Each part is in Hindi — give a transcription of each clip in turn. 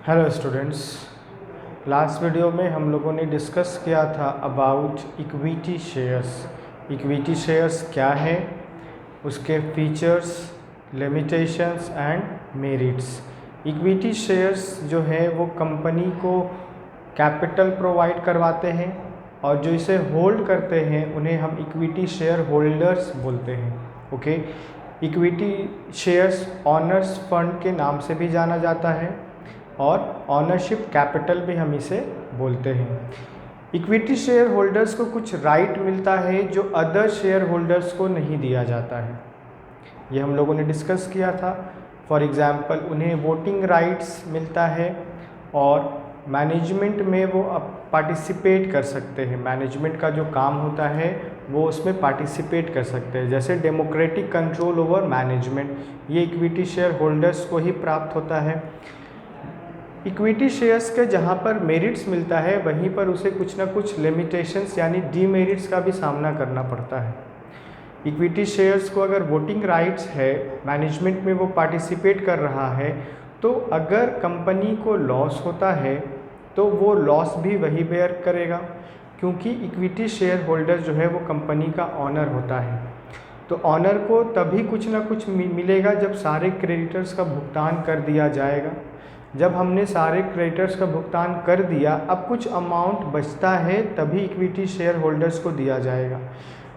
हेलो स्टूडेंट्स, लास्ट वीडियो में हम लोगों ने डिस्कस किया था about equity shares. Equity shares क्या है, उसके features, limitations and merits. Equity shares जो है वो कंपनी को कैपिटल प्रोवाइड करवाते हैं और जो इसे होल्ड करते हैं उन्हें हम इक्विटी शेयर होल्डर्स बोलते हैं। Okay, equity shares honours fund के नाम से भी जाना जाता है और ऑनरशिप कैपिटल भी हम इसे बोलते हैं। इक्विटी शेयर होल्डर्स को कुछ राइट मिलता है जो अदर शेयर होल्डर्स को नहीं दिया जाता है। ये हम लोगों ने डिस्कस किया था। फॉर एग्ज़ाम्पल उन्हें वोटिंग राइट्स मिलता है और मैनेजमेंट में वो अब पार्टिसिपेट कर सकते हैं। मैनेजमेंट का जो काम होता है वो उसमें पार्टिसिपेट कर सकते हैं, जैसे डेमोक्रेटिक कंट्रोल ओवर मैनेजमेंट, ये इक्विटी शेयर होल्डर्स को ही प्राप्त होता है। इक्विटी शेयर्स के जहाँ पर मेरिट्स मिलता है वहीं पर उसे कुछ ना कुछ लिमिटेशंस यानी डीमेरिट्स का भी सामना करना पड़ता है। इक्विटी शेयर्स को अगर वोटिंग राइट्स है, मैनेजमेंट में वो पार्टिसिपेट कर रहा है, तो अगर कंपनी को लॉस होता है तो वो लॉस भी वही बेयर करेगा, क्योंकि इक्विटी शेयर होल्डर जो है वो कंपनी का ऑनर होता है। तो ऑनर को तभी कुछ ना कुछ मिलेगा जब सारे क्रेडिटर्स का भुगतान कर दिया जाएगा। जब हमने सारे क्रेडिटर्स का भुगतान कर दिया, अब कुछ अमाउंट बचता है तभी इक्विटी शेयर होल्डर्स को दिया जाएगा।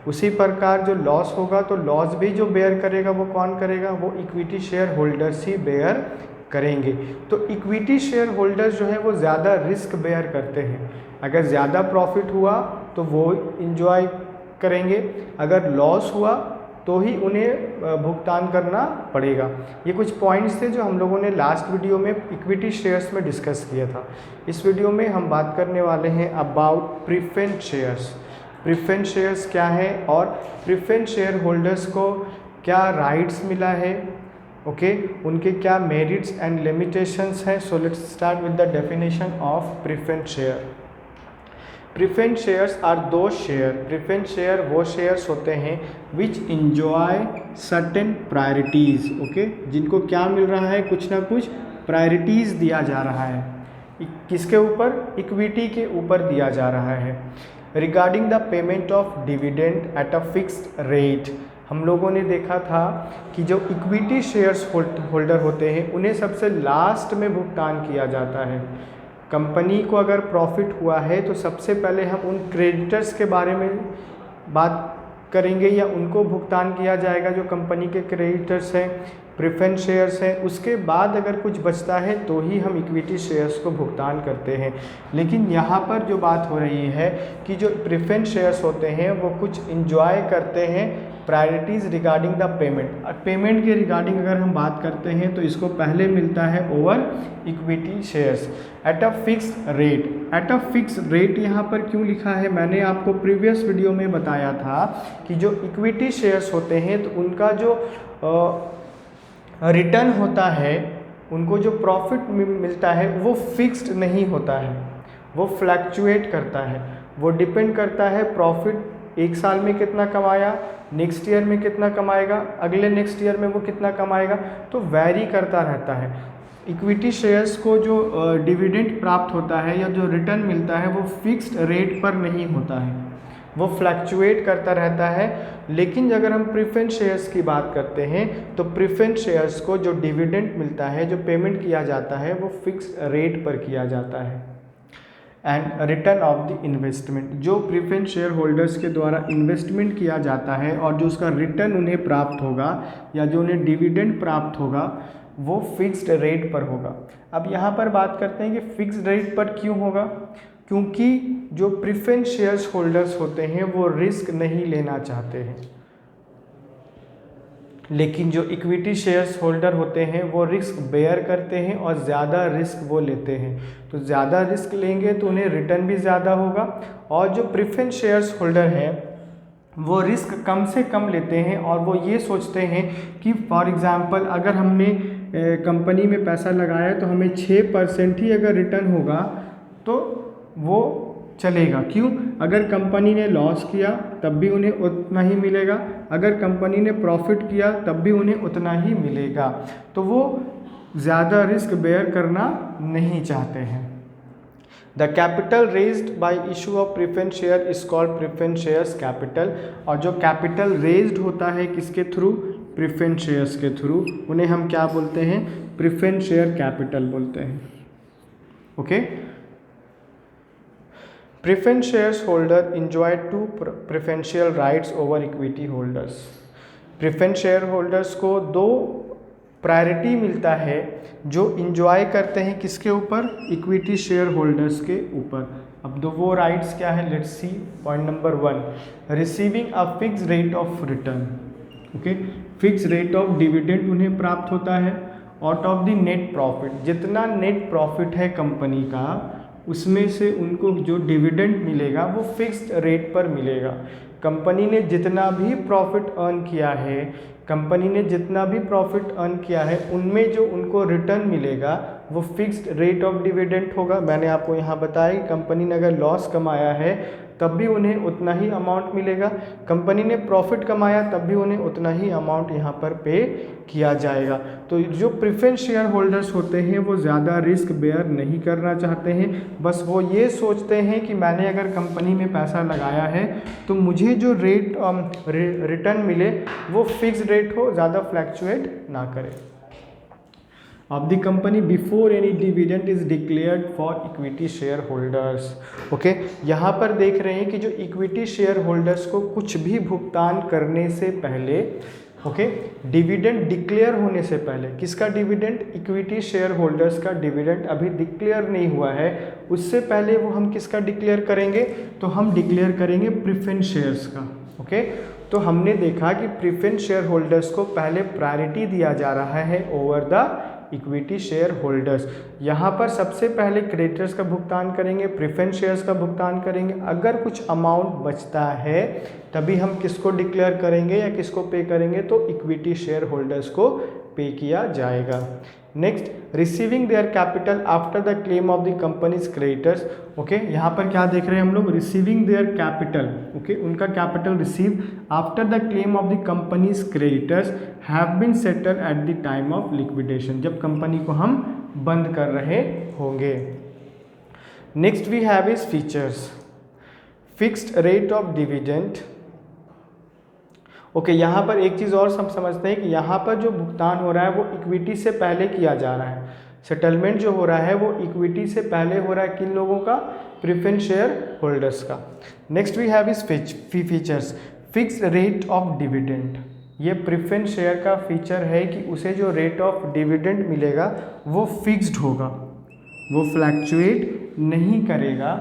उसी प्रकार जो लॉस होगा तो लॉस भी जो बेयर करेगा वो कौन करेगा, वो इक्विटी शेयर होल्डर्स ही बेयर करेंगे। तो इक्विटी शेयर होल्डर्स जो है वो ज़्यादा रिस्क बेयर करते हैं। अगर ज़्यादा प्रॉफिट हुआ तो वो इंजॉय करेंगे, अगर लॉस हुआ तो ही उन्हें भुगतान करना पड़ेगा। ये कुछ पॉइंट्स थे जो हम लोगों ने लास्ट वीडियो में इक्विटी शेयर्स में डिस्कस किया था। इस वीडियो में हम बात करने वाले हैं about preference shares. Preference shares क्या है और प्रेफरेंस शेयर होल्डर्स को क्या राइट्स मिला है, ओके, उनके क्या मेरिट्स एंड लिमिटेशंस हैं। So let's start with the definition of preference share. Preference shares are दो शेयर, प्रेफरेंस शेयर वो शेयर्स होते हैं which enjoy certain priorities, okay, जिनको क्या मिल रहा है, कुछ ना कुछ प्रायोरिटीज़ दिया जा रहा है। किसके ऊपर, इक्विटी के ऊपर दिया जा रहा है। Regarding the payment of dividend at a fixed rate, हम लोगों ने देखा था कि जो इक्विटी शेयर्स होल्डर होते हैं उन्हें सबसे लास्ट में भुगतान किया जाता है। कंपनी को अगर प्रॉफिट हुआ है तो सबसे पहले हम उन क्रेडिटर्स के बारे में बात करेंगे या उनको भुगतान किया जाएगा जो कंपनी के क्रेडिटर्स हैं, प्रेफरेंस शेयर्स हैं। उसके बाद अगर कुछ बचता है तो ही हम इक्विटी शेयर्स को भुगतान करते हैं। लेकिन यहाँ पर जो बात हो रही है कि जो प्रेफरेंस शेयर्स होते हैं वो कुछ इंजॉय करते हैं priorities regarding the payment. Payment के रिगार्डिंग अगर हम बात करते हैं तो इसको पहले मिलता है over equity shares at a fixed rate. Eight a fixed rate यहाँ पर क्यों लिखा है, मैंने आपको प्रीवियस वीडियो में बताया था कि जो इक्विटी शेयर्स होते हैं तो उनका जो रिटर्न होता है, उनको जो प्रॉफिट मिलता है वो फिक्स्ड नहीं होता है, वो फ्लैक्चुएट करता है। वो डिपेंड करता है प्रॉफिट एक साल में कितना कमाया, नेक्स्ट ईयर में कितना कमाएगा, अगले नेक्स्ट ईयर में वो कितना कमाएगा, तो वैरी करता रहता है। इक्विटी शेयर्स को जो डिविडेंड प्राप्त होता है या जो रिटर्न मिलता है वो फिक्स्ड रेट पर नहीं होता है, वो फ्लैक्चुएट करता रहता है। लेकिन अगर हम प्रेफरेंस शेयर्स की बात करते हैं तो प्रेफरेंस शेयर्स को जो डिविडेंड मिलता है, जो पेमेंट किया जाता है, वो फिक्स्ड रेट पर किया जाता है। And return of the investment, जो प्रेफरेंस शेयर होल्डर्स के द्वारा इन्वेस्टमेंट किया जाता है और जो उसका रिटर्न उन्हें प्राप्त होगा या जो उन्हें डिविडेंड प्राप्त होगा वो फिक्स्ड रेट पर होगा। अब यहाँ पर बात करते हैं कि फिक्स्ड रेट पर क्यों होगा, क्योंकि जो प्रेफरेंस शेयर्स होल्डर्स होते हैं वो रिस्क नहीं लेना चाहते हैं, लेकिन जो इक्विटी शेयर्स होल्डर होते हैं वो रिस्क बेयर करते हैं और ज़्यादा रिस्क वो लेते हैं। तो ज़्यादा रिस्क लेंगे तो उन्हें रिटर्न भी ज़्यादा होगा, और जो प्रेफरेंस शेयर्स होल्डर हैं वो रिस्क कम से कम लेते हैं और वो ये सोचते हैं कि फॉर एग्ज़ाम्पल अगर हमने कंपनी में पैसा लगाया तो हमें 6% ही अगर रिटर्न होगा तो वो चलेगा। क्यों, अगर कंपनी ने लॉस किया तब भी उन्हें उतना ही मिलेगा, अगर कंपनी ने प्रॉफिट किया तब भी उन्हें उतना ही मिलेगा। तो वो ज़्यादा रिस्क बेयर करना नहीं चाहते हैं। The capital raised bye issue of preference share is called preference shares capital. और जो कैपिटल रेज्ड होता है किसके थ्रू? प्रेफरेंस शेयर्स के थ्रू, उन्हें हम क्या बोलते हैं? प्रेफरेंस शेयर कैपिटल बोलते हैं। Okay, preference shares holder enjoy 2 preferential rights over equity holders. Preference share holders को 2 प्रायोरिटी मिलता है जो इंजॉय करते हैं किसके ऊपर? इक्विटी शेयर होल्डर्स के ऊपर। अब वो राइट्स क्या है? Let's see. Point number 1, receiving a fix rate of return. Okay, fix rate of dividend उन्हें प्राप्त होता है out of the net profit. जितना नेट प्रॉफिट है कंपनी का, उसमें से उनको जो डिविडेंड मिलेगा वो फिक्स्ड रेट पर मिलेगा। कंपनी ने जितना भी प्रॉफिट अर्न किया है, उनमें जो उनको रिटर्न मिलेगा वो फिक्स्ड रेट ऑफ डिविडेंड होगा। मैंने आपको यहाँ बताया कि कंपनी ने अगर लॉस कमाया है तब भी उन्हें उतना ही अमाउंट मिलेगा, कंपनी ने प्रॉफिट कमाया तब भी उन्हें उतना ही अमाउंट यहाँ पर पे किया जाएगा। तो जो प्रेफरेंस शेयर होल्डर्स होते हैं वो ज़्यादा रिस्क बेयर नहीं करना चाहते हैं, बस वो ये सोचते हैं कि मैंने अगर कंपनी में पैसा लगाया है तो मुझे जो रेट रिटर्न मिले वो फिक्स रेट हो, ज़्यादा फ्लैक्चुएट ना करे। of the company before any dividend is declared for equity shareholders। Okay, यहाँ पर देख रहे हैं कि जो इक्विटी शेयर होल्डर्स को कुछ भी भुगतान करने से पहले, ओके, डिविडेंड डिक्लेयर होने से पहले, किसका डिविडेंड? इक्विटी शेयर होल्डर्स का डिविडेंड अभी डिक्लेयर नहीं हुआ है, उससे पहले वो हम किसका डिक्लेयर करेंगे? तो हम डिक्लेयर करेंगे प्रेफरेंस शेयर्स का। ओके, तो हमने देखा कि प्रेफरेंस शेयर होल्डर्स को पहले प्रायोरिटी दिया जा रहा है over the equity share holders. यहाँ पर सबसे पहले क्रेडिटर्स का भुगतान करेंगे, प्रेफरेंस शेयर्स का भुगतान करेंगे। अगर कुछ अमाउंट बचता है तभी हम किसको डिक्लेयर करेंगे या किसको पे करेंगे? तो इक्विटी शेयर होल्डर्स को पे किया जाएगा। Next, receiving their capital after the claim of the company's creditors. Okay, यहाँ पर क्या देख रहे हैं हम लोग? Receiving their capital. ओके, उनका capital receive after the claim of the company's creditors have been settled at the time of liquidation, जब कंपनी को हम बंद कर रहे होंगे। Next we have is features, fixed rate of dividend. Okay, यहाँ पर एक चीज़ और हम समझते हैं कि यहाँ पर जो भुगतान हो रहा है वो इक्विटी से पहले किया जा रहा है। सेटलमेंट जो हो रहा है वो इक्विटी से पहले हो रहा है। किन लोगों का? प्रेफरेंस शेयर होल्डर्स का। Next we have is features, fixed rate of dividend. ये प्रेफरेंस शेयर का फीचर है कि उसे जो रेट ऑफ डिविडेंड मिलेगा वो फिक्स्ड होगा, वो फ्लैक्चुएट नहीं करेगा।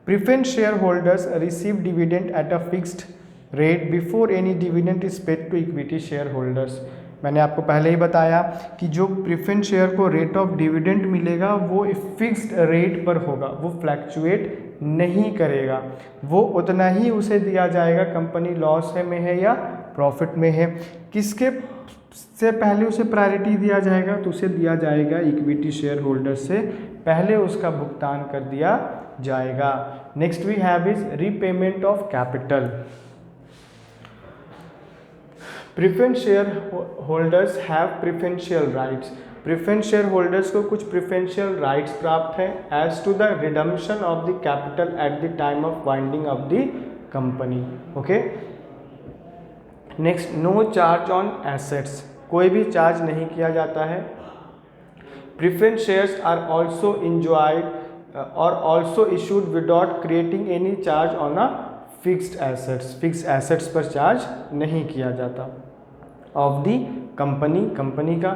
Preference share holders receive dividend at a fixed rate before any dividend is paid to equity share holders. मैंने आपको पहले ही बताया कि जो प्रेफरेंस शेयर को रेट ऑफ डिविडेंड मिलेगा वो फिक्स्ड रेट पर होगा, वो फ्लैक्चुएट नहीं करेगा, वो उतना ही उसे दिया जाएगा, कंपनी लॉस में है या प्रॉफिट में है। किसके से पहले उसे प्रायोरिटी दिया जाएगा? तो उसे दिया जाएगा इक्विटी शेयर होल्डर से पहले उसका भुगतान कर दिया जाएगा। Next we have is repayment of capital. Preference share holders have preferential rights. Preference share holders को कुछ प्रेफरेंशियल राइट्स प्राप्त हैं as to the redemption of the capital at the time of winding of the company. Okay, next, no charge on assets, कोई भी चार्ज नहीं किया जाता है। Preference shares are also enjoyed और also issued without creating any charge on a fixed assets. Fixed assets पर चार्ज नहीं किया जाता ऑफ दी कंपनी का।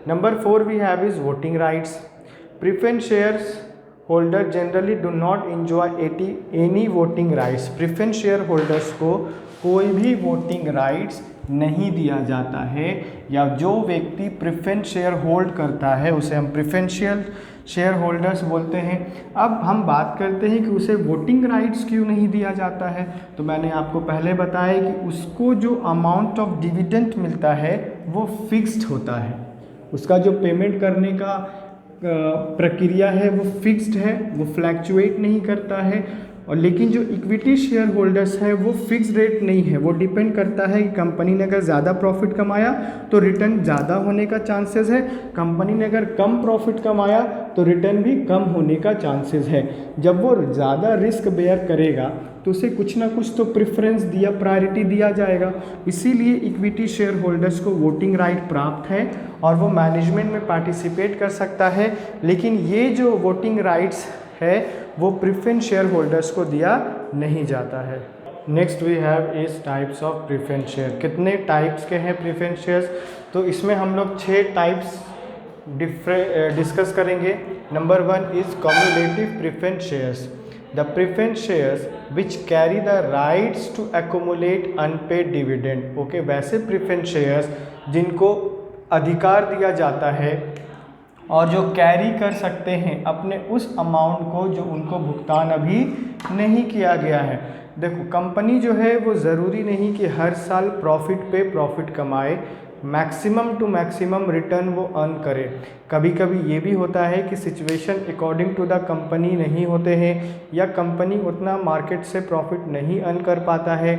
Number 4 we have is voting rights. Preference shares holder generally do not enjoy any voting rights. Preference share holders को कोई भी वोटिंग राइट्स नहीं दिया जाता है, या जो व्यक्ति प्रेफरेंस शेयर होल्ड करता है उसे हम प्रेफरेंशियल शेयर होल्डर्स बोलते हैं। अब हम बात करते हैं कि उसे वोटिंग राइट्स क्यों नहीं दिया जाता है। तो मैंने आपको पहले बताया कि उसको जो अमाउंट ऑफ डिविडेंड मिलता है वो फिक्स्ड होता है, उसका जो पेमेंट करने का प्रक्रिया है वो फिक्स्ड है, वो फ्लैक्चुएट नहीं करता है। और लेकिन जो इक्विटी शेयर होल्डर्स है वो फिक्स रेट नहीं है, वो डिपेंड करता है कि कंपनी ने अगर ज़्यादा प्रॉफिट कमाया तो रिटर्न ज़्यादा होने का चांसेस है, कंपनी ने अगर कम प्रॉफिट कमाया तो रिटर्न भी कम होने का चांसेस है। जब वो ज़्यादा रिस्क बेयर करेगा तो उसे कुछ ना कुछ तो प्रेफरेंस दिया, प्रायोरिटी दिया जाएगा। इसीलिए इक्विटी शेयर होल्डर्स को वोटिंग राइट प्राप्त है और वो मैनेजमेंट में पार्टिसिपेट कर सकता है, लेकिन ये जो वोटिंग राइट्स है वो प्रेफरेंस शेयर होल्डर्स को दिया नहीं जाता है। Next we have is types of preference share. कितने टाइप्स के हैं प्रेफरेंस शेयर्स? तो इसमें हम लोग 6 टाइप्स डिस्कस करेंगे। Number 1 is cumulative preference shares. The preference shares which carry the rights to accumulate unpaid dividend. Okay, वैसे प्रेफरेंस शेयर्स जिनको अधिकार दिया जाता है और जो कैरी कर सकते हैं अपने उस अमाउंट को जो उनको भुगतान अभी नहीं किया गया है। देखो, कंपनी जो है वो ज़रूरी नहीं कि हर साल प्रॉफिट पे प्रॉफिट कमाए, मैक्सिमम टू मैक्सिमम रिटर्न वो अर्न करे। कभी कभी ये भी होता है कि situation according to the company नहीं होते हैं या कंपनी उतना मार्केट से प्रॉफिट नहीं अर्न कर पाता है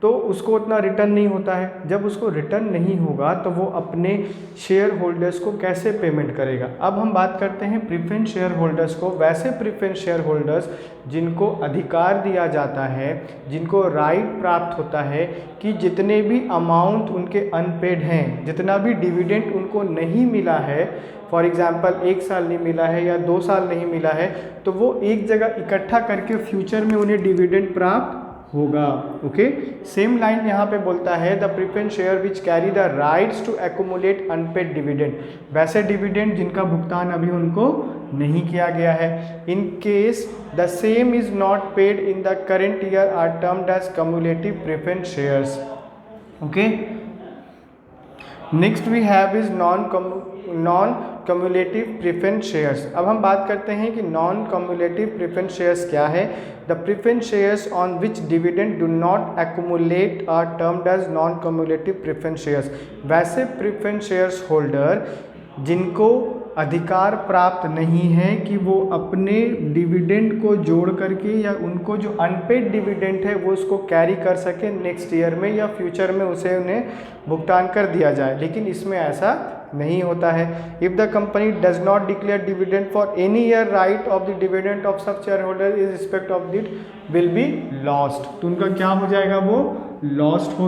तो उसको उतना रिटर्न नहीं होता है। जब उसको रिटर्न नहीं होगा तो वो अपने शेयर होल्डर्स को कैसे पेमेंट करेगा। अब हम बात करते हैं प्रेफरेंस शेयर होल्डर्स को। वैसे प्रेफरेंस शेयर होल्डर्स जिनको अधिकार दिया जाता है, जिनको राइट प्राप्त होता है कि जितने भी अमाउंट उनके अनपेड हैं, जितना भी डिविडेंड उनको नहीं मिला है, फॉर एग्जांपल 1 साल नहीं मिला है या 2 साल नहीं मिला है, तो वो एक जगह इकट्ठा करके फ्यूचर में उन्हें डिविडेंड प्राप्त होगा। ओके, सेम लाइन यहाँ पे बोलता है the preference share which carry the rights to accumulate unpaid dividend. वैसे डिविडेंड जिनका भुगतान अभी उनको नहीं किया गया है, in case the same is not paid in the current year are termed as cumulative preference shares. Okay, next we have is non cumulative preference shares. अब हम बात करते हैं कि नॉन कम्युलेटिव प्रेफरेंस शेयर्स क्या है। The preference shares on which dividend do not accumulate are termed as non cumulative preference shares. वैसे प्रेफरेंस शेयर्स होल्डर जिनको अधिकार प्राप्त नहीं है कि वो अपने डिविडेंड को जोड़ करके या उनको जो अनपेड डिविडेंड है वो उसको कैरी कर सके नेक्स्ट ईयर में या फ्यूचर में उसे उन्हें भुगतान कर दिया जाए, लेकिन इसमें ऐसा नहीं होता है। If the company does not declare dividend for any year, right of the dividend of सब share holder is respect of that will be lost. तो उनका क्या हो जाएगा, वो लॉस्ट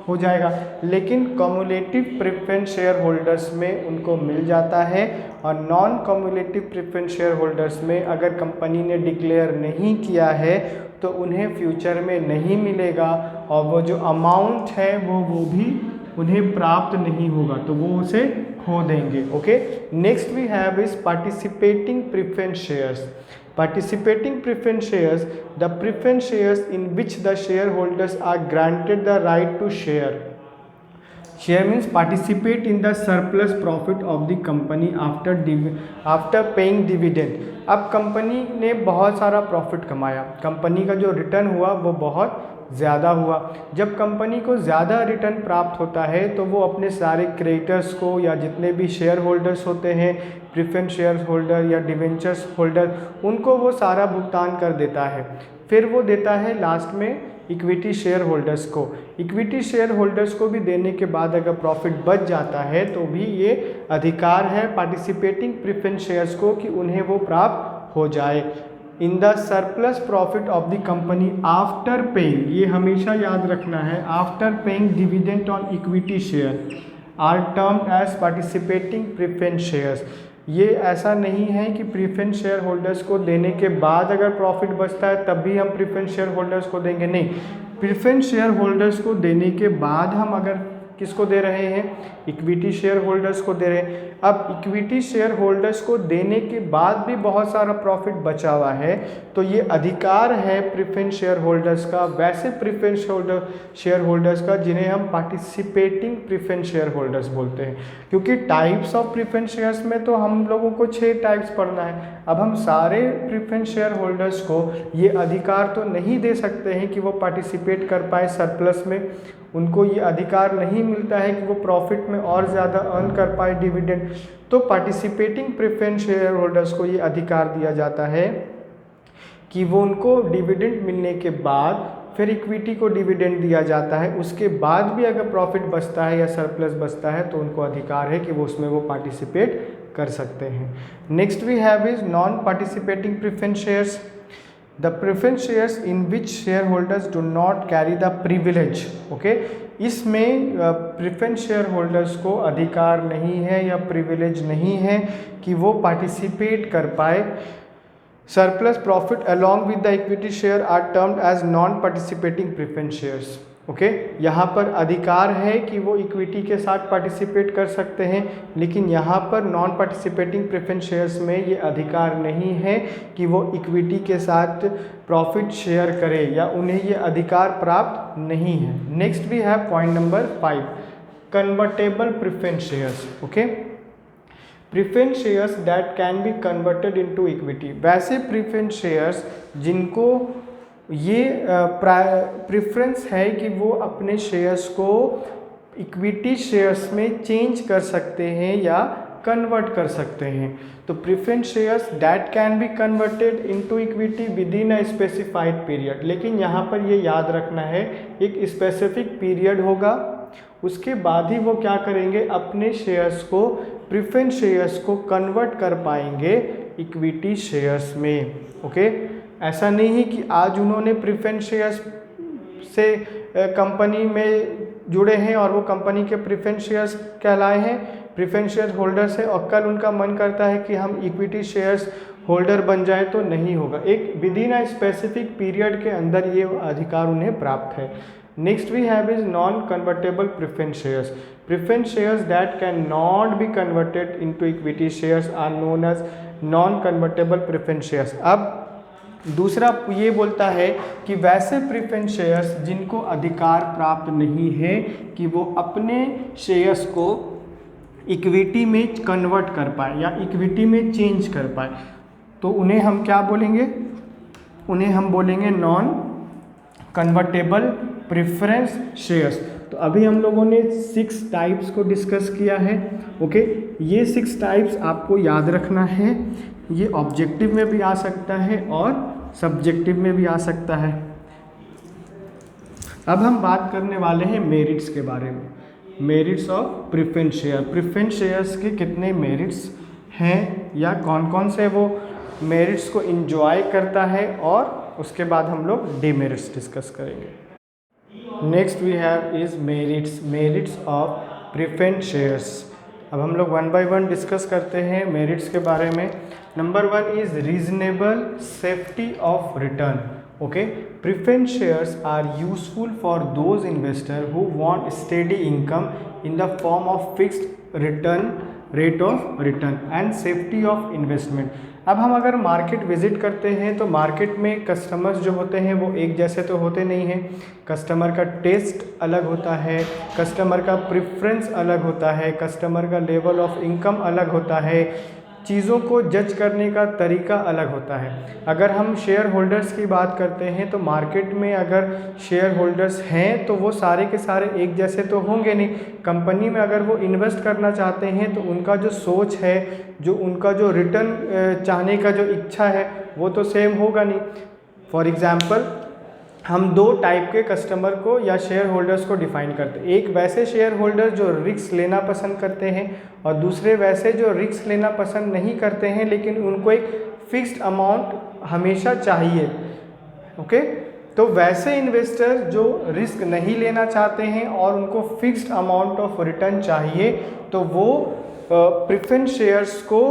हो जाएगा। लेकिन कम्युलेटिव प्रेफरेंस शेयर होल्डर्स में उनको मिल जाता है और non cumulative preference share holders में अगर कंपनी ने डिक्लेयर नहीं किया है तो उन्हें फ्यूचर में नहीं मिलेगा और वो जो अमाउंट है वो भी उन्हें प्राप्त नहीं होगा, तो वो उसे खो देंगे। Okay, next we have is participating preference shares. Participating preference shares, the preference shares in which the shareholders are granted the right to share. Share means participate in the surplus profit of the company after paying dividend. अब कंपनी ने बहुत सारा प्रॉफिट कमाया, कंपनी का जो रिटर्न हुआ वो बहुत ज़्यादा हुआ। जब कंपनी को ज़्यादा रिटर्न प्राप्त होता है तो वो अपने सारे क्रेडिटर्स को या जितने भी शेयर होल्डर्स होते हैं, प्रेफरेंस शेयर होल्डर या डिवेंचर्स होल्डर, उनको वो सारा भुगतान कर देता है। फिर वो देता है लास्ट में इक्विटी शेयर होल्डर्स को। इक्विटी शेयर होल्डर्स को भी देने के बाद अगर प्रॉफिट बच जाता है तो भी ये अधिकार है पार्टिसिपेटिंग प्रेफरेंस शेयर्स को कि उन्हें वो प्राप्त हो जाए। In the surplus profit of the company after paying, ये हमेशा याद रखना है, after paying dividend on equity share are termed as participating preference shares. ये ऐसा नहीं है कि प्रेफरेंस शेयर होल्डर्स को देने के बाद अगर प्रॉफिट बचता है तब भी हम प्रेफरेंस शेयर होल्डर्स को देंगे, नहीं। प्रेफरेंस शेयर होल्डर्स को देने के बाद हम अगर किसको दे रहे हैं, इक्विटी शेयर होल्डर्स को दे रहे हैं। अब इक्विटी शेयर होल्डर्स को देने के बाद भी बहुत सारा प्रॉफिट बचा हुआ है तो ये अधिकार है प्रेफरेंस शेयर होल्डर्स का, वैसे प्रेफरेंस शेयर होल्डर्स का जिन्हें हम पार्टिसिपेटिंग प्रेफरेंस शेयर होल्डर्स बोलते हैं। क्योंकि टाइप्स ऑफ प्रेफरेंस शेयर्स में तो हम लोगों को 6 टाइप्स पढ़ना है। अब हम सारे प्रेफरेंस शेयर होल्डर्स को ये अधिकार तो नहीं दे सकते हैं कि वो पार्टिसिपेट कर पाए सरप्लस में, उनको ये अधिकार नहीं मिलता है कि वो प्रॉफिट में और ज़्यादा अर्न कर पाए डिविडेंड। तो पार्टिसिपेटिंग प्रेफरेंस शेयर होल्डर्स को ये अधिकार दिया जाता है कि वो उनको डिविडेंड मिलने के बाद फिर इक्विटी को डिविडेंड दिया जाता है, उसके बाद भी अगर प्रॉफिट बचता है या सरप्लस बचता है तो उनको अधिकार है कि वो उसमें वो पार्टिसिपेट कर सकते हैं। Next we have is non participating preference shares. The preference shares in which share holders do not carry the privilege. Okay, इसमें प्रेफरेंस शेयर होल्डर्स को अधिकार नहीं है या प्रिविलेज नहीं है कि वो पार्टिसिपेट कर पाए। Surplus profit along with the equity share are termed as non participating preference shares. Okay, यहाँ पर अधिकार है कि वो इक्विटी के साथ पार्टिसिपेट कर सकते हैं, लेकिन यहाँ पर नॉन पार्टिसिपेटिंग प्रेफरेंस शेयर्स में ये अधिकार नहीं है कि वो इक्विटी के साथ प्रॉफिट शेयर करे, या उन्हें ये अधिकार प्राप्त नहीं है। Next we have point number 5, convertible preference shares. Okay, preference shares that can be converted into equity. वैसे प्रेफरेंस शेयर्स जिनको ये प्रेफरेंस है कि वो अपने शेयर्स को इक्विटी शेयर्स में चेंज कर सकते हैं या कन्वर्ट कर सकते हैं। तो preference shares that can be converted into equity with in a specified period. लेकिन यहाँ पर ये याद रखना है, एक स्पेसिफिक पीरियड होगा, उसके बाद ही वो क्या करेंगे, अपने शेयर्स को, प्रेफरेंस शेयर्स को कन्वर्ट कर पाएंगे इक्विटी शेयर्स में। ओके, ऐसा नहीं है कि आज उन्होंने प्रेफरेंस शेयर्स से कंपनी में जुड़े हैं और वो कंपनी के प्रेफरेंस शेयर्स कहलाए हैं, प्रेफरेंस शेयर होल्डर्स है, और कल उनका मन करता है कि हम इक्विटी शेयर्स होल्डर बन जाए, तो नहीं होगा। एक within a specific period के अंदर ये अधिकार उन्हें प्राप्त है। Next we have is non convertible preference shares. Preference shares that can not be converted into equity shares are known as non convertible preference shares. अब दूसरा ये बोलता है कि वैसे प्रेफरेंस शेयर्स जिनको अधिकार प्राप्त नहीं है कि वो अपने शेयर्स को इक्विटी में कन्वर्ट कर पाए या इक्विटी में चेंज कर पाए, तो उन्हें हम क्या बोलेंगे, उन्हें हम बोलेंगे नॉन कन्वर्टेबल प्रेफरेंस शेयर्स। तो अभी हम लोगों ने 6 टाइप्स को डिस्कस किया है। ओके, ये 6 टाइप्स आपको याद रखना है, ये ऑब्जेक्टिव में भी आ सकता है और सब्जेक्टिव में भी आ सकता है। अब हम बात करने वाले हैं मेरिट्स के बारे में, merits of preference share. Preference shares के कितने मेरिट्स हैं या कौन कौन से वो मेरिट्स को एंजॉय करता है, और उसके बाद हम लोग डीमेरिट्स डिस्कस करेंगे। Next we have is merits, merits of preference shares. अब हम लोग 1 बाय 1 डिस्कस करते हैं मेरिट्स के बारे में। Number 1 is reasonable safety of return. Okay, preference shares are useful for those investor who want steady income in the form of fixed return, rate of return and safety of investment. अब हम अगर मार्केट विजिट करते हैं तो मार्केट में कस्टमर्स जो होते हैं वो एक जैसे तो होते नहीं हैं। कस्टमर का टेस्ट अलग होता है, कस्टमर का प्रेफरेंस अलग होता है, कस्टमर का लेवल ऑफ इनकम अलग होता है, चीज़ों को जज करने का तरीका अलग होता है। अगर हम शेयर होल्डर्स की बात करते हैं तो मार्केट में अगर शेयर होल्डर्स हैं तो वो सारे के सारे एक जैसे तो होंगे नहीं। कंपनी में अगर वो इन्वेस्ट करना चाहते हैं तो उनका जो सोच है, जो उनका जो रिटर्न चाहने का जो इच्छा है वो तो सेम होगा नहीं। फॉर एग्ज़ाम्पल, हम 2 टाइप के कस्टमर को या शेयर होल्डर्स को डिफाइन करते हैं। एक वैसे शेयर होल्डर जो रिस्क लेना पसंद करते हैं, और दूसरे वैसे जो रिस्क लेना पसंद नहीं करते हैं लेकिन उनको एक फिक्स्ड अमाउंट हमेशा चाहिए। ओके, तो वैसे इन्वेस्टर जो रिस्क नहीं लेना चाहते हैं और उनको फिक्स्ड अमाउंट ऑफ रिटर्न चाहिए, तो वो प्रेफरेंस शेयर्स को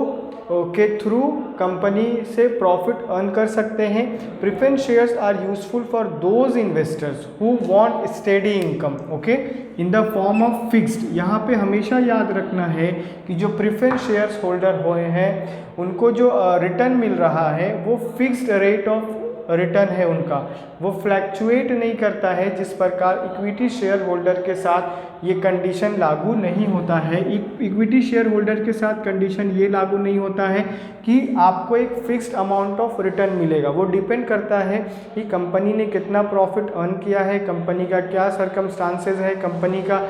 के थ्रू कंपनी से प्रॉफिट अर्न कर सकते हैं। Preference shares are useful for those investors who want steady income, okay, in the form of fixed. यहाँ पे हमेशा याद रखना है कि जो प्रेफरेंस शेयर्स होल्डर हुए हैं उनको जो रिटर्न मिल रहा है वो फिक्स्ड रेट ऑफ रिटर्न है उनका, वो फ्लैक्चुएट नहीं करता है, जिस प्रकार इक्विटी शेयर होल्डर के साथ ये कंडीशन लागू नहीं होता है। इक्विटी शेयर होल्डर के साथ कंडीशन ये लागू नहीं होता है कि आपको एक फिक्स्ड अमाउंट ऑफ रिटर्न मिलेगा। वो डिपेंड करता है कि कंपनी ने कितना प्रॉफिट अर्न किया है, कंपनी का क्या सर्कमस्टांसेस है, कंपनी का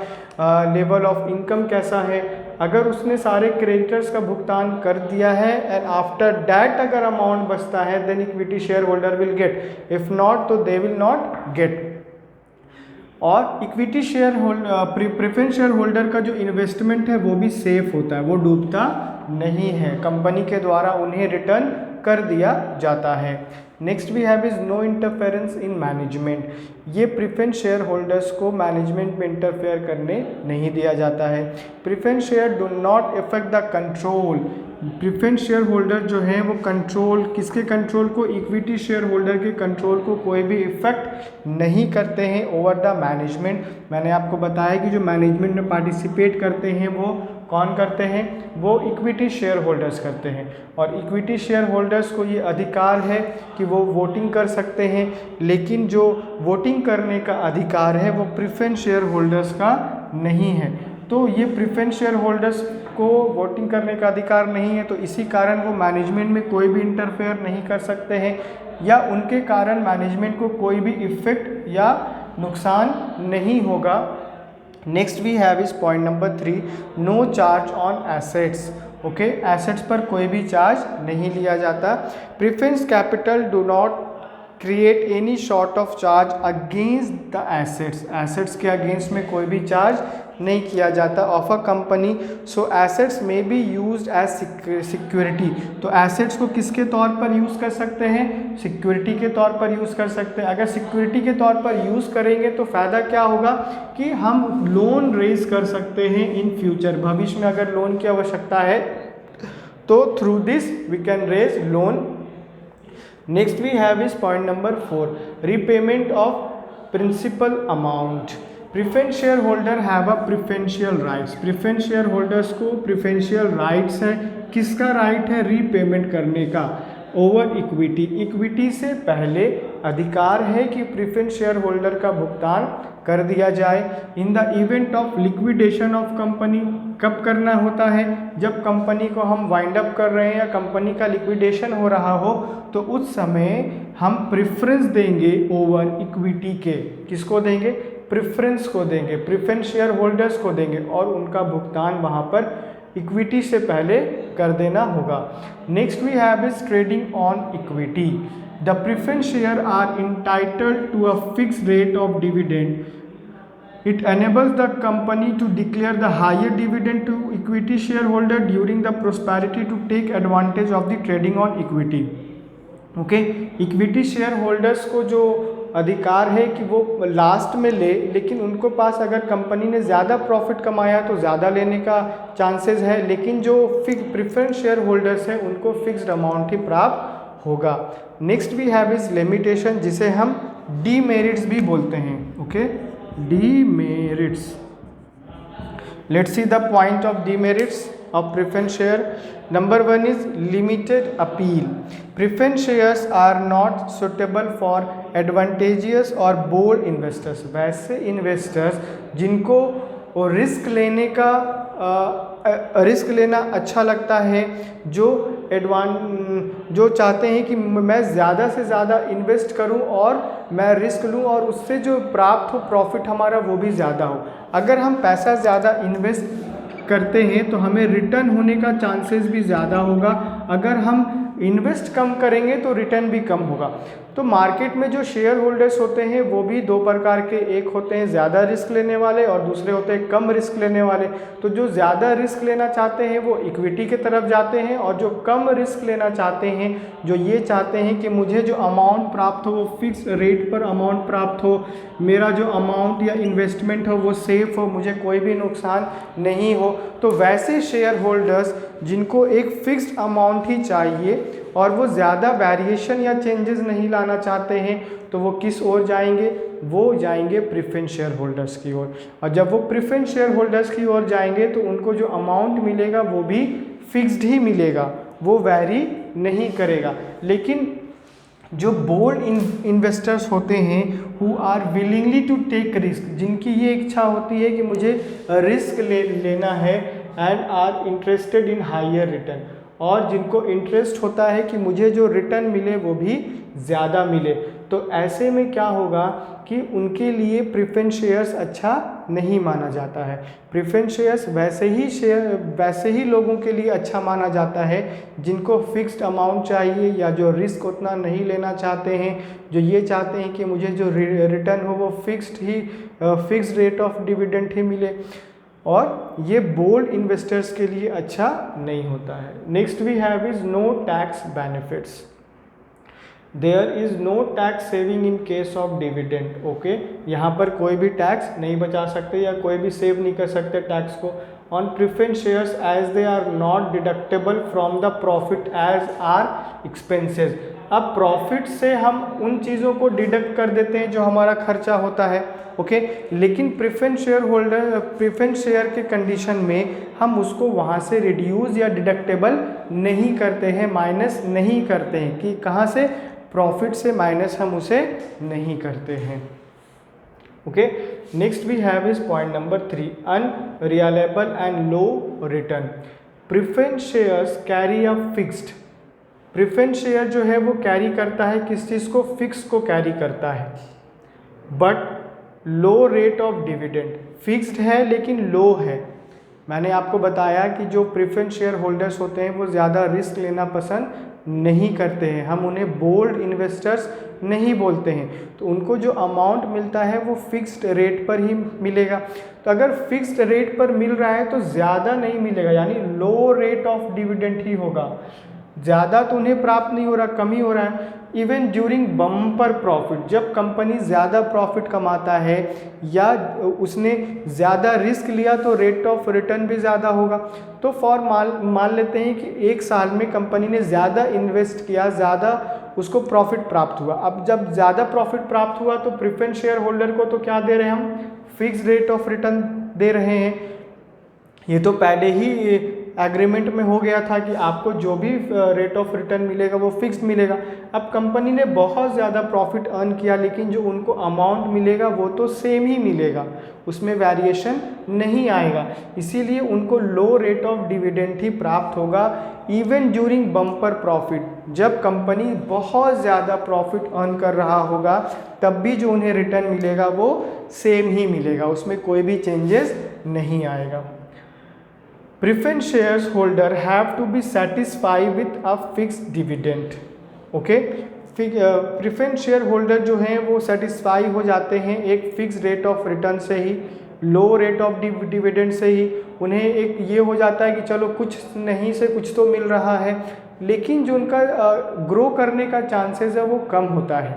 लेवल ऑफ इनकम कैसा है। अगर उसने सारे क्रेडिटर्स का भुगतान कर दिया है एंड आफ्टर दैट अगर अमाउंट बचता है then equity share holder will get, if not तो दे विल नॉट गेट। और equity share holder preference share holder का जो इन्वेस्टमेंट है वो भी सेफ होता है, वो डूबता नहीं है, कंपनी के द्वारा उन्हें रिटर्न कर दिया जाता है। Next we have is no interference in management. ये प्रेफरेंस शेयर होल्डर्स को मैनेजमेंट में इंटरफेयर करने नहीं दिया जाता है। Preference share do not effect the control. Preference share holder जो है वो कंट्रोल, किसके कंट्रोल को, इक्विटी शेयर होल्डर के कंट्रोल को कोई भी इफेक्ट नहीं करते हैं ओवर द मैनेजमेंट। मैंने आपको बताया कि जो मैनेजमेंट में पार्टिसिपेट करते हैं वो कौन करते हैं, वो इक्विटी शेयर होल्डर्स करते हैं। और इक्विटी शेयर होल्डर्स को ये अधिकार है कि वो वोटिंग कर सकते हैं, लेकिन जो वोटिंग करने का अधिकार है वो प्रेफरेंस शेयर होल्डर्स का नहीं है। तो ये प्रेफरेंस शेयर होल्डर्स को वोटिंग करने का अधिकार नहीं है, तो इसी कारण वो मैनेजमेंट में कोई भी इंटरफेयर नहीं कर सकते हैं, या उनके कारण मैनेजमेंट को कोई भी इफेक्ट या नुकसान नहीं होगा। Next we have is point number 3, no charge on assets. Okay, assets पर कोई भी चार्ज नहीं लिया जाता। Preference capital do not create any sort of charge against the assets. Assets के अगेंस्ट में कोई भी चार्ज नहीं किया जाता of a company. So assets में बी यूज्ड एज सिक्योरिटी। तो एसेट्स को किसके तौर पर यूज़ कर सकते हैं, सिक्योरिटी के तौर पर यूज़ कर सकते हैं। अगर सिक्योरिटी के तौर पर यूज़ करेंगे तो फ़ायदा क्या होगा कि हम लोन रेज कर सकते हैं इन फ्यूचर। भविष्य में अगर लोन की आवश्यकता है तो through this we can raise loan. Next we have is point number 4, repayment of principal amount. Preference share holder have a preferential rights. Preference share holders को प्रेफरेंशियल राइट्स है। किसका राइट है, रीपेमेंट करने का ओवर इक्विटी। इक्विटी से पहले अधिकार है कि प्रेफरेंस शेयर होल्डर का भुगतान कर दिया जाए। In the event of liquidation of company, कब करना होता है, जब कंपनी को हम वाइंड अप कर रहे हैं या कंपनी का लिक्विडेशन हो रहा हो, तो उस समय हम प्रेफरेंस देंगे ओवर इक्विटी के। किसको देंगे, प्रेफरेंस को देंगे, प्रेफरेंस शेयर होल्डर्स को देंगे, और उनका भुगतान वहाँ पर इक्विटी से पहले कर देना होगा। Next we have is trading on equity. The preference share are entitled to a fixed rate of dividend. It enables the company to declare the higher dividend to equity shareholder during the prosperity to take advantage of the trading on equity. Okay, equity share holders को जो अधिकार है कि वो लास्ट में ले, लेकिन उनको पास अगर कंपनी ने ज़्यादा प्रॉफिट कमाया तो ज़्यादा लेने का चांसेस है, लेकिन जो प्रेफरेंस शेयर होल्डर्स हैं उनको फिक्स्ड अमाउंट ही प्राप्त होगा। Next we have is limitation, जिसे हम डीमेरिट्स भी बोलते हैं। Okay, demerits. Let's see the point of demerits of preference share. Number 1 is limited appeal. Preference shares are not suitable for advantageous or bold investors. वैसे इन्वेस्टर्स जिनको रिस्क लेना अच्छा लगता है, जो चाहते हैं कि मैं ज़्यादा से ज़्यादा इन्वेस्ट करूं और मैं रिस्क लूं और उससे जो प्राप्त हो प्रॉफिट हमारा वो भी ज़्यादा हो। अगर हम पैसा ज़्यादा इन्वेस्ट करते हैं तो हमें रिटर्न होने का चांसेस भी ज़्यादा होगा। अगर हम इन्वेस्ट कम करेंगे तो रिटर्न भी कम होगा। तो मार्केट में जो शेयर होल्डर्स होते हैं वो भी दो प्रकार के, एक होते हैं ज़्यादा रिस्क लेने वाले और दूसरे होते हैं कम रिस्क लेने वाले। तो जो ज़्यादा रिस्क लेना चाहते हैं वो इक्विटी की तरफ जाते हैं, और जो कम रिस्क लेना चाहते हैं, जो ये चाहते हैं कि मुझे जो अमाउंट प्राप्त हो वो फिक्स रेट पर अमाउंट प्राप्त हो, मेरा जो अमाउंट या इन्वेस्टमेंट हो वो सेफ हो, मुझे कोई भी नुकसान नहीं हो, तो वैसे शेयर होल्डर्स जिनको एक फिक्स्ड अमाउंट ही चाहिए और वो ज़्यादा वेरिएशन या चेंजेस नहीं लाना चाहते हैं, तो वो किस ओर जाएंगे, वो जाएंगे प्रेफरेंस शेयर होल्डर्स की ओर। और जब वो प्रेफरेंस शेयर होल्डर्स की ओर जाएंगे तो उनको जो अमाउंट मिलेगा वो भी फिक्स्ड ही मिलेगा, वो वैरी नहीं करेगा। लेकिन जो बोल्ड इन्वेस्टर्स होते हैं who are willingly to take risk, जिनकी ये इच्छा होती है कि मुझे रिस्क लेना है, and are interested in higher return, और जिनको इंटरेस्ट होता है कि मुझे जो रिटर्न मिले वो भी ज़्यादा मिले। तो ऐसे में क्या होगा कि उनके लिए प्रेफरेंस शेयर्स अच्छा नहीं माना जाता है। प्रेफरेंस शेयर्स वैसे ही लोगों के लिए अच्छा माना जाता है जिनको फिक्स्ड अमाउंट चाहिए या जो रिस्क उतना नहीं लेना चाहते हैं, जो ये चाहते हैं कि मुझे जो रिटर्न हो वो फिक्स्ड रेट ऑफ डिविडेंड ही मिले, और ये बोल्ड इन्वेस्टर्स के लिए अच्छा नहीं होता है। Next we have is no tax benefits. There is no tax saving in case of dividend. Okay, यहाँ पर कोई भी टैक्स नहीं बचा सकते या कोई भी सेव नहीं कर सकते टैक्स को on preference shares as they are not deductible from the profit as are expenses. अब प्रॉफिट से हम उन चीज़ों को डिडक्ट कर देते हैं जो हमारा खर्चा होता है। ओके, लेकिन प्रेफरेंस शेयर के कंडीशन में हम उसको वहाँ से रिड्यूस या डिडक्टेबल नहीं करते हैं, माइनस नहीं करते हैं कि कहाँ से, प्रॉफिट से माइनस हम उसे नहीं करते हैं। Okay, next we have is point number 3, unreliable and low return. Preference shares carry a fixed. Preference share जो है वो कैरी करता है किस चीज़ को, फिक्स को कैरी करता है, but low rate of dividend. Fixed है लेकिन लो है। मैंने आपको बताया कि जो प्रेफरेंस शेयर होल्डर्स होते हैं वो ज़्यादा रिस्क लेना पसंद नहीं करते हैं, हम उन्हें बोल्ड इन्वेस्टर्स नहीं बोलते हैं, तो उनको जो अमाउंट मिलता है वो फिक्स्ड रेट पर ही मिलेगा। तो अगर फिक्स्ड रेट पर मिल रहा है तो ज़्यादा नहीं मिलेगा, यानी लो रेट ऑफ डिविडेंड ही होगा। ज़्यादा तो उन्हें प्राप्त नहीं हो रहा, कम ही हो रहा है। इवन ड्यूरिंग बम्पर प्रॉफिट, जब कंपनी ज़्यादा प्रॉफिट कमाता है या उसने ज़्यादा रिस्क लिया तो रेट ऑफ रिटर्न भी ज़्यादा होगा। तो मान लेते हैं कि एक साल में कंपनी ने ज़्यादा इन्वेस्ट किया, ज़्यादा उसको प्रॉफिट प्राप्त हुआ। अब जब ज़्यादा प्रॉफिट प्राप्त हुआ तो प्रेफरेंस शेयर होल्डर को तो क्या दे रहे हैं हम, फिक्स रेट ऑफ रिटर्न दे रहे हैं। ये तो पहले ही एग्रीमेंट में हो गया था कि आपको जो भी रेट ऑफ रिटर्न मिलेगा वो फिक्स्ड मिलेगा। अब कंपनी ने बहुत ज़्यादा प्रॉफिट अर्न किया लेकिन जो उनको अमाउंट मिलेगा वो तो सेम ही मिलेगा, उसमें वेरिएशन नहीं आएगा, इसीलिए उनको लो रेट ऑफ डिविडेंड ही प्राप्त होगा। इवन ड्यूरिंग बम्पर प्रॉफिट, जब कंपनी बहुत ज़्यादा प्रॉफिट अर्न कर रहा होगा तब भी जो उन्हें रिटर्न मिलेगा वो सेम ही मिलेगा, उसमें कोई भी चेंजेस नहीं आएगा। Preference shares holder have to be satisfied with a fixed dividend. Okay, preference share holder जो हैं वो सेटिस्फाई हो जाते हैं एक फिक्स रेट ऑफ रिटर्न से ही, लो रेट ऑफ डिविडेंड से ही। उन्हें एक ये हो जाता है कि चलो कुछ नहीं से कुछ तो मिल रहा है, लेकिन जो उनका ग्रो करने का चांसेस है वो कम होता है।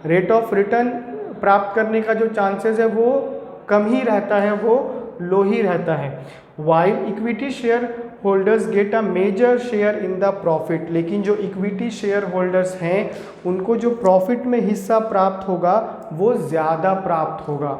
रेट ऑफ रिटर्न प्राप्त करने का जो चांसेस है वो कम ही रहता है, वो लो ही रहता है। While equity share holders get a major share in the profit, लेकिन जो इक्विटी शेयर होल्डर्स हैं उनको जो प्रॉफिट में हिस्सा प्राप्त होगा वो ज़्यादा प्राप्त होगा।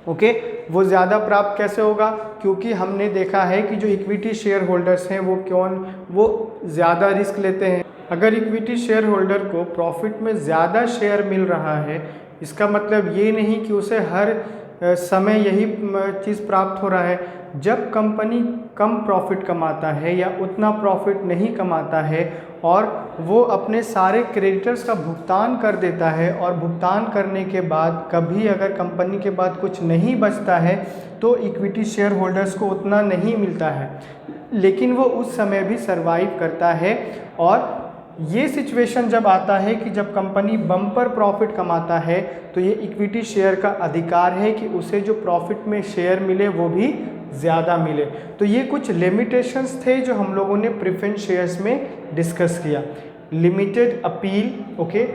ओके, वो ज़्यादा प्राप्त कैसे होगा, क्योंकि हमने देखा है कि जो इक्विटी शेयर होल्डर्स हैं वो ज़्यादा रिस्क लेते हैं। अगर इक्विटी शेयर होल्डर को प्रॉफिट में ज़्यादा शेयर मिल रहा है, इसका मतलब ये नहीं कि उसे हर समय यही चीज़ प्राप्त हो रहा है। जब कंपनी कम प्रॉफिट कमाता है या उतना प्रॉफिट नहीं कमाता है और वो अपने सारे क्रेडिटर्स का भुगतान कर देता है और भुगतान करने के बाद कभी अगर कंपनी के बाद कुछ नहीं बचता है तो इक्विटी शेयर होल्डर्स को उतना नहीं मिलता है, लेकिन वो उस समय भी सरवाइव करता है। और ये सिचुएशन जब आता है कि जब कंपनी बम्पर प्रॉफिट कमाता है तो ये इक्विटी शेयर का अधिकार है कि उसे जो प्रॉफिट में शेयर मिले वो भी ज़्यादा मिले। तो ये कुछ लिमिटेशंस थे जो हम लोगों ने प्रेफरेंस शेयर्स में डिस्कस किया। Limited appeal, okay,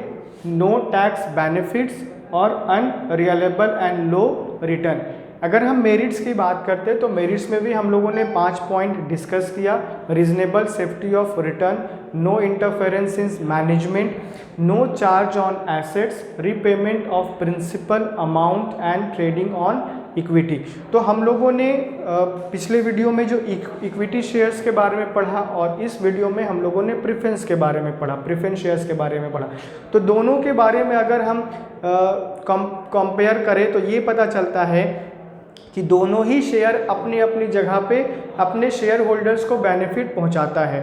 no tax benefits और अनरिलायबल एंड लो रिटर्न। अगर हम मेरिट्स की बात करते हैं तो मेरिट्स में भी हम लोगों ने 5 पॉइंट डिस्कस किया। Reasonable safety of return, no interference in management, no charge on assets, repayment of principal amount and trading on equity. तो हम लोगों ने पिछले वीडियो में जो इक्विटी शेयर्स के बारे में पढ़ा और इस वीडियो में हम लोगों ने प्रेफरेंस के बारे में पढ़ा, प्रेफरेंस शेयर्स के बारे में पढ़ा। तो दोनों के बारे में अगर हम कंपेयर करें तो ये पता चलता है कि दोनों ही शेयर अपनी अपनी जगह पे अपने शेयर होल्डर्स को बेनिफिट पहुंचाता है।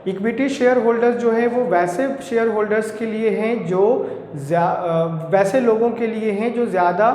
इक्विटी शेयर होल्डर्स जो है वो वैसे शेयर होल्डर्स के लिए हैं जो वैसे लोगों के लिए हैं जो ज़्यादा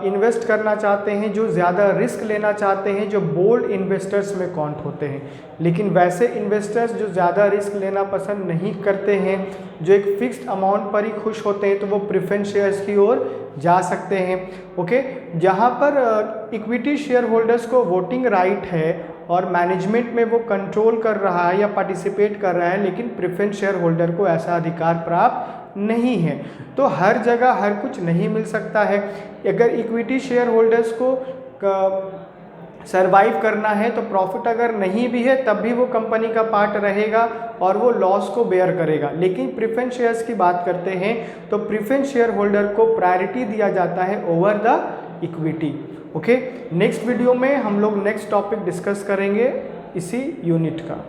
इन्वेस्ट करना चाहते हैं, जो ज़्यादा रिस्क लेना चाहते हैं, जो बोल्ड इन्वेस्टर्स में काउंट होते हैं। लेकिन वैसे इन्वेस्टर्स जो ज़्यादा रिस्क लेना पसंद नहीं करते हैं, जो एक फिक्स्ड अमाउंट पर ही खुश होते हैं, तो वो प्रेफरेंस शेयर्स की ओर जा सकते हैं। ओके, जहाँ पर इक्विटी शेयर होल्डर्स को वोटिंग राइट है और मैनेजमेंट में वो कंट्रोल कर रहा है या पार्टिसिपेट कर रहा है, लेकिन प्रेफरेंस शेयर होल्डर को ऐसा अधिकार प्राप्त नहीं है। तो हर जगह हर कुछ नहीं मिल सकता है। अगर इक्विटी शेयर होल्डर्स को सरवाइव करना है तो प्रॉफिट अगर नहीं भी है तब भी वो कंपनी का पार्ट रहेगा और वो लॉस को बेयर करेगा। लेकिन प्रेफरेंस शेयर्स की बात करते हैं तो प्रेफरेंस शेयर होल्डर को प्रायोरिटी दिया जाता है over the equity. Okay, next video में हम लोग नेक्स्ट टॉपिक डिस्कस करेंगे इसी यूनिट का।